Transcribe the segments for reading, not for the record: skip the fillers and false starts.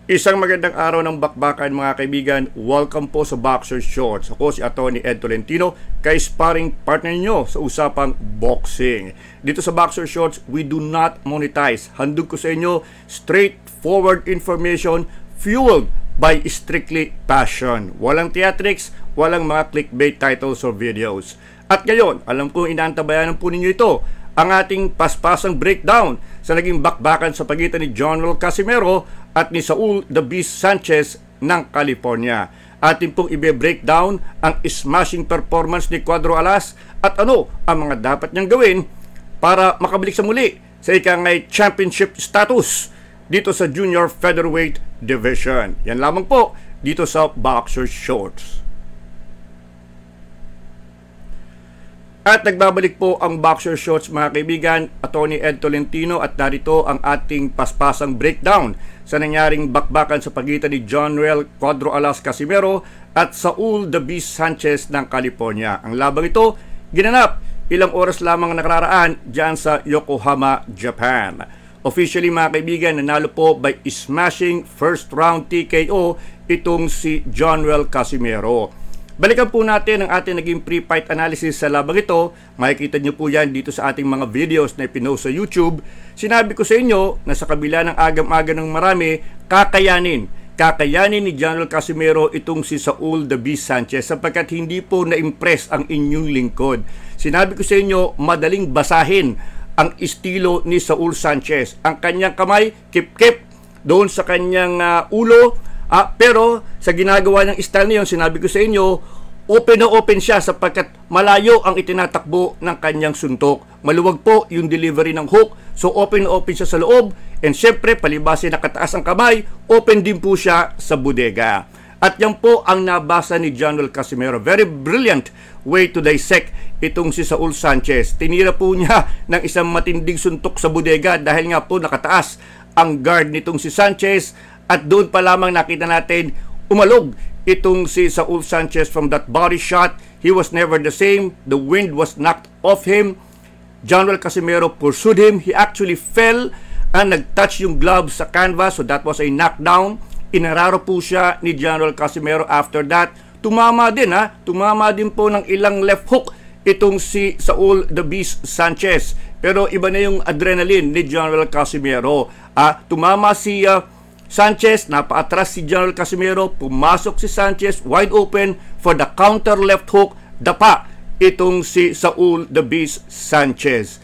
Isang magandang araw ng bakbakan mga kaibigan. Welcome po sa Boxer Shorts. Ako si Atty. Ed Tolentino, kay-sparring partner nyo sa usapang boxing. Dito sa Boxer Shorts, we do not monetize. Handog ko sa inyo straightforward information fueled by strictly passion. Walang theatrics, walang mga clickbait titles or videos. At ngayon, alam ko inaantabayanan po ninyo ito, ang ating paspasang breakdown sa naging bakbakan sa pagitan ni John Will Casimero at ni Saul The Beast Sanchez ng California. Atin pong i-breakdown ang smashing performance ni Cuadro Alas at ano ang mga dapat niyang gawin para makabalik sa muli sa ikangay championship status dito sa Junior Featherweight Division. Yan lamang po dito sa Boxer Shorts. At nagbabalik po ang Boxer Shorts mga kaibigan, Atty. Ed Tolentino, at narito ang ating paspasang breakdown sa nangyaring bakbakan sa pagitan ni John Will Cuadro Alas Casimero at Saul The Beast Sanchez ng California. Ang labang ito ginanap ilang oras lamang nakararaan dyan sa Yokohama, Japan. Officially mga kaibigan, nanalo po by smashing first round TKO itong si John Will Casimero. Balikan po natin ang ating naging pre-fight analysis sa labang ito. Makikita nyo po yan dito sa ating mga videos na ipinost sa YouTube. Sinabi ko sa inyo na sa kabila ng agam-aga ng marami, kakayanin ni John Will Casimero itong si Saul The Beast Sanchez sapagkat hindi po na-impress ang inyong lingkod. Sinabi ko sa inyo, madaling basahin ang estilo ni Saul Sanchez. Ang kanyang kamay, kip-kip doon sa kanyang ulo. Pero sa ginagawa ng style niyon, sinabi ko sa inyo, open na open siya sapagkat malayo ang itinatakbo ng kanyang suntok. Maluwag po yung delivery ng hook, so open na open siya sa loob. And syempre, palibasi nakataas ang kamay, open din po siya sa bodega. At yan po ang nabasa ni John Will Casimero. Very brilliant way to dissect itong si Saul Sanchez. Tinira po niya ng isang matinding suntok sa bodega dahil nga po nakataas ang guard nitong si Sanchez. At doon pa lamang nakita natin, umalog itong si Saul Sanchez from that body shot. He was never the same. The wind was knocked off him. John Will Casimero pursued him. He actually fell and nag-touch yung gloves sa canvas. So that was a knockdown. Inararo po siya ni John Will Casimero after that. Tumama din Tumama din po ng ilang left hook itong si Saul The Beast Sanchez. Pero iba na yung adrenaline ni John Will Casimero. Tumama si Sanchez, napaatras si John Will Casimero, pumasok si Sanchez wide open for the counter left hook, dapa itong si Saul The Beast Sanchez.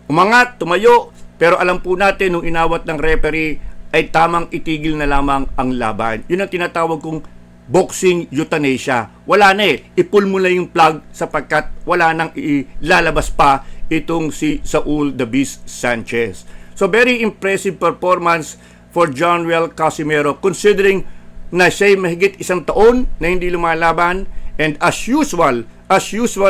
Umangat, tumayo, pero alam po natin nung inawat ng referee ay tamang itigil na lamang ang laban. Yun ang tinatawag kong boxing euthanasia. Wala na i-pull mo na yung plug sapagkat wala nang ilalabas pa itong si Saul The Beast Sanchez. So very impressive performance for John Will Casimero considering na siya'y mahigit isang taon na hindi lumalaban, and as usual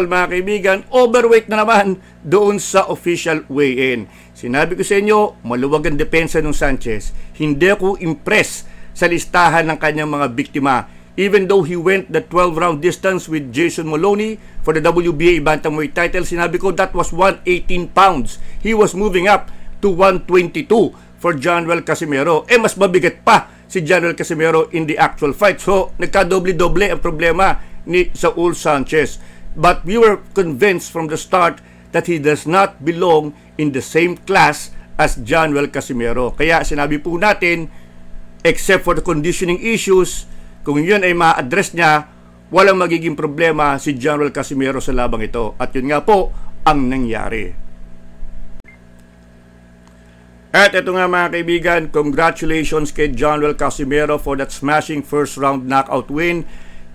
mga kaibigan, overweight na naman doon sa official weigh-in. Sinabi ko sa inyo, maluwag ang depensa ng Sanchez. Hindi ako impressed sa listahan ng kanyang mga biktima. Even though he went the 12-round distance with Jason Moloney for the WBA bantamweight title, sinabi ko that was 118 pounds. He was moving up to 122 for John Will Casimero. Mas mabigat pa si John Will Casimero in the actual fight. So, nagkadoble-doble ang problema ni Saul Sanchez. But we were convinced from the start that he does not belong in the same class as John Will Casimero. Kaya sinabi po natin, except for the conditioning issues, kung yun ay ma-address niya, walang magiging problema si John Will Casimero sa labang ito. At yun nga po ang nangyari. At ito nga mga kaibigan, congratulations kay John Will Casimero for that smashing first round knockout win.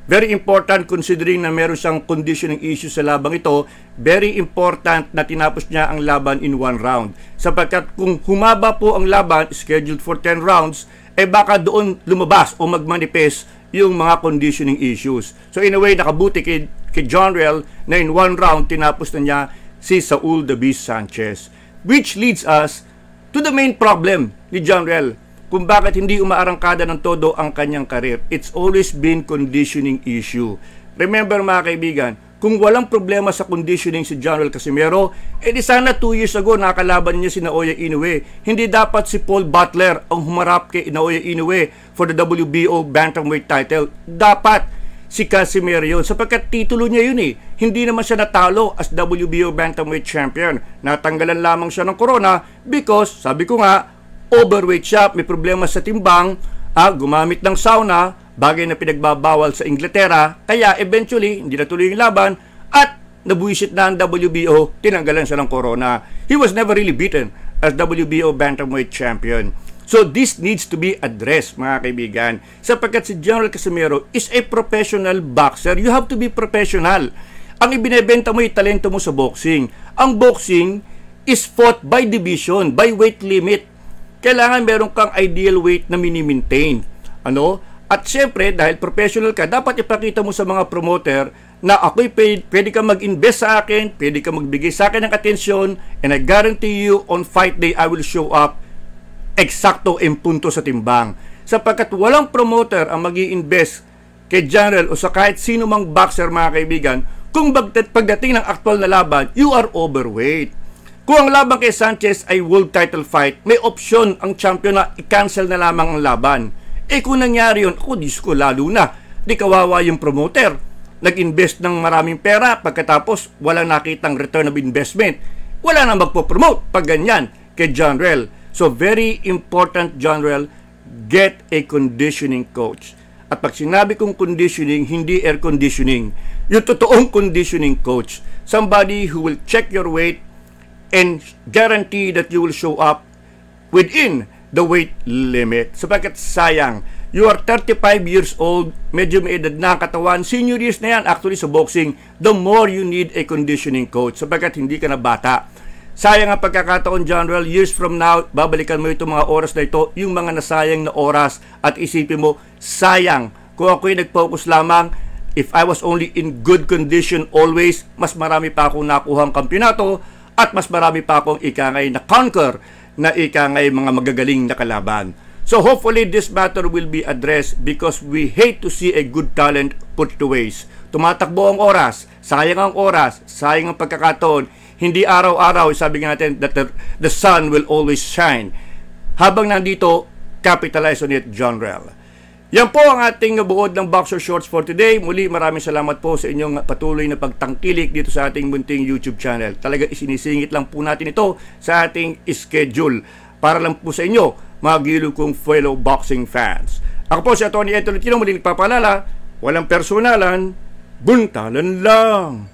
Very important considering na meron siyang conditioning issues sa labang ito. Very important na tinapos niya ang laban in 1 round. Sapagkat kung humaba po ang laban, scheduled for 10 rounds, baka doon lumabas o magmanifest yung mga conditioning issues. So in a way, nakabuti kay John Will na in 1 round, tinapos na niya si Saul The Beast Sanchez. Which leads us to the main problem ni John Will, kung bakit hindi umaarangkada ng todo ang kanyang karir. It's always been conditioning issue. Remember mga kaibigan, kung walang problema sa conditioning si John Casimero, di sana 2 years ago nakalaban niya si Naoya Inoue. Hindi dapat si Paul Butler ang humarap kay Naoya Inoue for the WBO bantamweight title. Dapat si Casimero yun, sapagkat titulo niya yun eh. Hindi naman siya natalo as WBO bantamweight champion. Natanggalan lamang siya ng corona because, sabi ko nga, overweight siya, may problema sa timbang, gumamit ng sauna, bagay na pinagbabawal sa Inglaterra, kaya eventually hindi natuloy yung laban at nabuwisit na ang WBO, tinanggalan siya ng corona. He was never really beaten as WBO bantamweight champion. So this needs to be addressed, mga kaibigan, sapagkat si General Casimero is a professional boxer. You have to be professional. Ang ibinebenta mo yung talento mo sa boxing. Ang boxing is fought by division, by weight limit. Kailangan meron kang ideal weight na mini-maintain. At syempre, dahil professional ka, dapat ipakita mo sa mga promoter na ako'y pwede ka mag-invest sa akin, pwede ka magbigay sa akin ng atensyon, and I guarantee you, on fight day, I will show up eksakto en punto sa timbang. Sapagkat walang promoter ang mag-i-invest kay General o sa kahit sino mang boxer, mga kaibigan, kung pagdating ng aktual na laban, you are overweight. Kung ang laban kay Sanchez ay world title fight, may opsyon ang champion na i-cancel na lamang ang laban. Kung nangyari yun, Diyos ko, lalo na, di kawawa yung promoter. Nag-invest ng maraming pera, pagkatapos walang nakitang return of investment. Wala na magpo-promote pag ganyan kay General. So, very important, General, get a conditioning coach. At pag sinabi kong conditioning, hindi air conditioning. Yung totoong conditioning coach. Somebody who will check your weight and guarantee that you will show up within the weight limit. Sapagkat sayang, you are 35 years old, medyo may edad na katawan, senior years na yan actually sa boxing, the more you need a conditioning coach, sapagkat hindi ka na bata. Sayang ang pagkakataon, General, years from now, babalikan mo itong mga oras na ito, yung mga nasayang na oras, at isipin mo, sayang, kung ako'y nag-focus lamang, if I was only in good condition always, mas marami pa akong nakuhang kampyonato, at mas marami pa akong ikangay na conquer, na ikangay mga magagaling na kalaban. So hopefully this matter will be addressed because we hate to see a good talent put to waste. Tumatakbo ang oras, sayang ang pagkakataon. Hindi araw-araw, sabi nga natin that the sun will always shine. Habang nandito, capitalize on it, General. Yan po ang ating buod ng Boxer Shorts for today. Muli, maraming salamat po sa inyong patuloy na pagtangkilik dito sa ating munting YouTube channel. Talaga isinisingit lang po natin ito sa ating schedule para lang po sa inyo, mga giliw kong fellow boxing fans. Ako po si Atty. Ed Tolentino, muli nagpapaalala, walang personalan, buntalan lang.